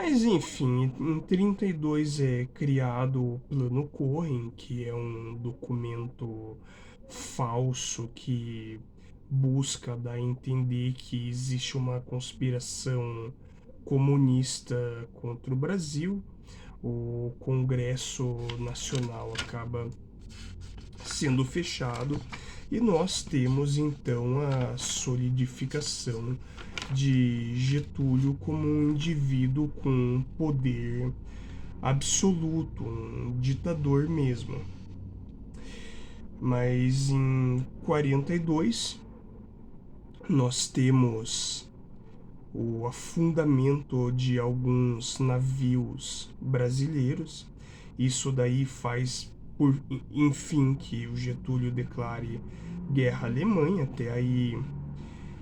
Mas enfim, em 32 é criado o Plano Cohen, que é um documento falso que busca dar a entender que existe uma conspiração comunista contra o Brasil. O Congresso Nacional acaba sendo fechado e nós temos então a solidificação de Getúlio como um indivíduo com poder absoluto, um ditador mesmo. Mas em 42 nós temos o afundamento de alguns navios brasileiros. Isso daí faz, por enfim, que o Getúlio declare guerra à Alemanha. Até aí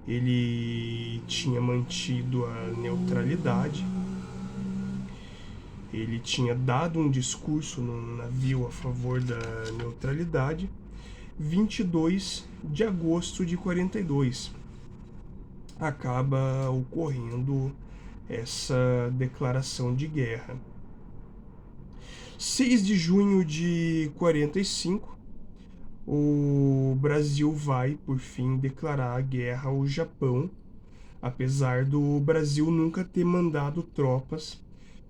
ele tinha mantido a neutralidade. Ele tinha dado um discurso num navio a favor da neutralidade. 22 de agosto de 42 acaba ocorrendo essa declaração de guerra. 6 de junho de 45, o Brasil vai, por fim, declarar a guerra ao Japão, apesar do Brasil nunca ter mandado tropas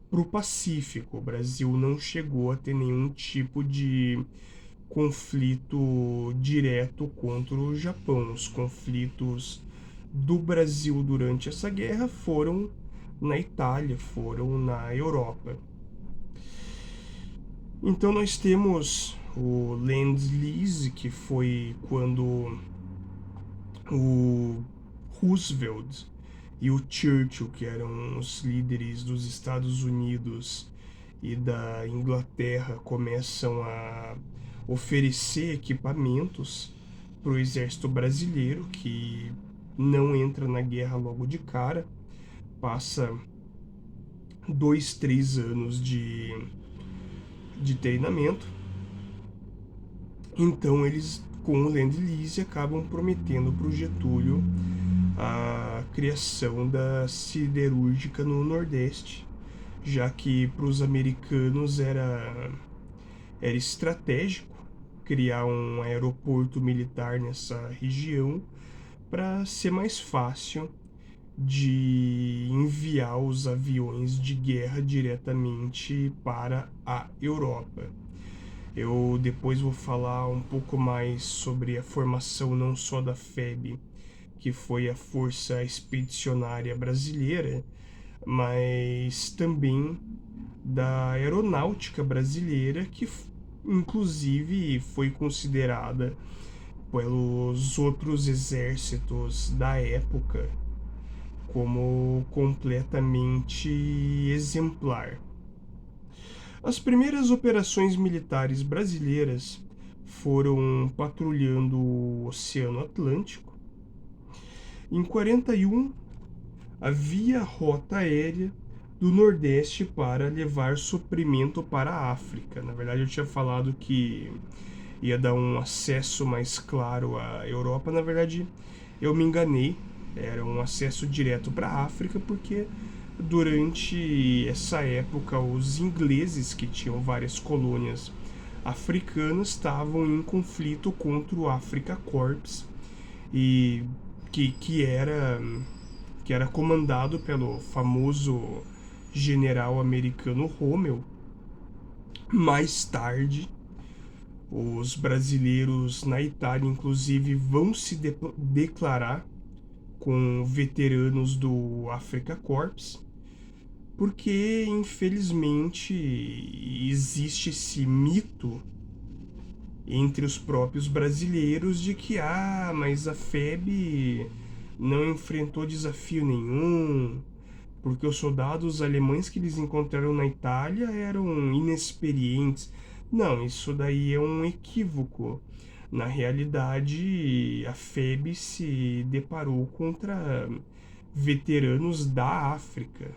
para o Pacífico. O Brasil não chegou a ter nenhum tipo de conflito direto contra o Japão. Os conflitos do Brasil durante essa guerra foram na Itália, foram na Europa. Então nós temos o Lend-Lease, que foi quando o Roosevelt e o Churchill, que eram os líderes dos Estados Unidos e da Inglaterra, começam a oferecer equipamentos para o exército brasileiro, que não entra na guerra logo de cara, passa 2, 3 anos de treinamento. Então eles, com o Lend-Lease, acabam prometendo para o Getúlio a criação da siderúrgica no Nordeste, já que para os americanos era estratégico criar um aeroporto militar nessa região para ser mais fácil de enviar os aviões de guerra diretamente para a Europa. Eu depois vou falar um pouco mais sobre a formação não só da FEB, que foi a Força Expedicionária Brasileira, mas também da Aeronáutica Brasileira, que inclusive foi considerada pelos outros exércitos da época como completamente exemplar. As primeiras operações militares brasileiras foram patrulhando o Oceano Atlântico. Em 41, havia rota aérea do Nordeste para levar suprimento para a África. Na verdade, eu tinha falado que ia dar um acesso mais claro à Europa. Na verdade, eu me enganei. Era um acesso direto para a África, porque durante essa época os ingleses, que tinham várias colônias africanas, estavam em conflito contra o Africa Corps, e que era comandado pelo famoso general americano Rommel. Mais tarde, os brasileiros na Itália, inclusive, vão se declarar com veteranos do Africa Corps, porque infelizmente existe esse mito entre os próprios brasileiros de que mas a FEB não enfrentou desafio nenhum, porque os soldados alemães que eles encontraram na Itália eram inexperientes. Não, isso daí é um equívoco. Na realidade, a FEB se deparou contra veteranos da África,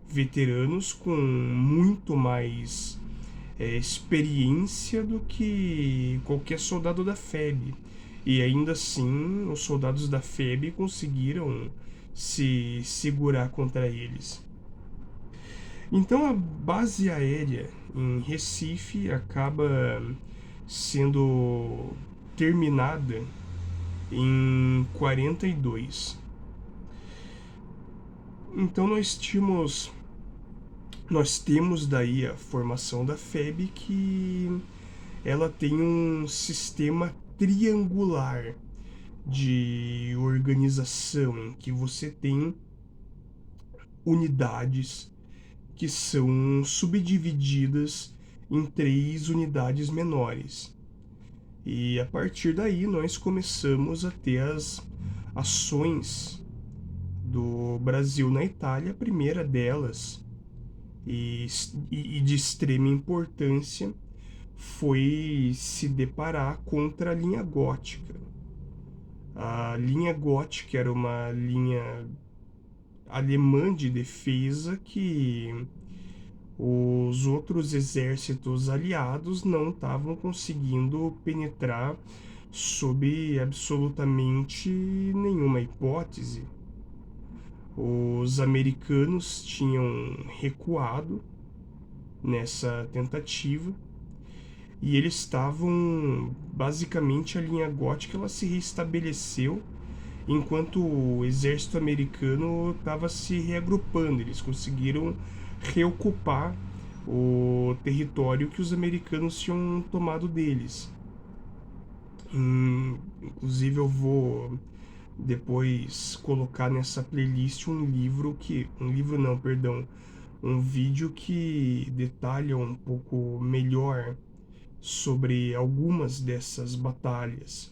veteranos com muito mais experiência do que qualquer soldado da FEB. E ainda assim, os soldados da FEB conseguiram se segurar contra eles. Então a base aérea em Recife acaba sendo terminada em 42. Então nós temos daí a formação da FEB, que ela tem um sistema triangular de organização em que você tem unidades que são subdivididas em 3 unidades menores. E a partir daí nós começamos a ter as ações do Brasil na Itália, a primeira delas, e de extrema importância, foi se deparar contra a linha gótica. A linha gótica era uma linha alemã de defesa que os outros exércitos aliados não estavam conseguindo penetrar sob absolutamente nenhuma hipótese. Os americanos tinham recuado nessa tentativa e eles estavam, basicamente, a linha gótica ela se restabeleceu enquanto o exército americano estava se reagrupando. Eles conseguiram reocupar o território que os americanos tinham tomado deles. Inclusive eu vou depois colocar nessa playlist um vídeo que detalha um pouco melhor sobre algumas dessas batalhas.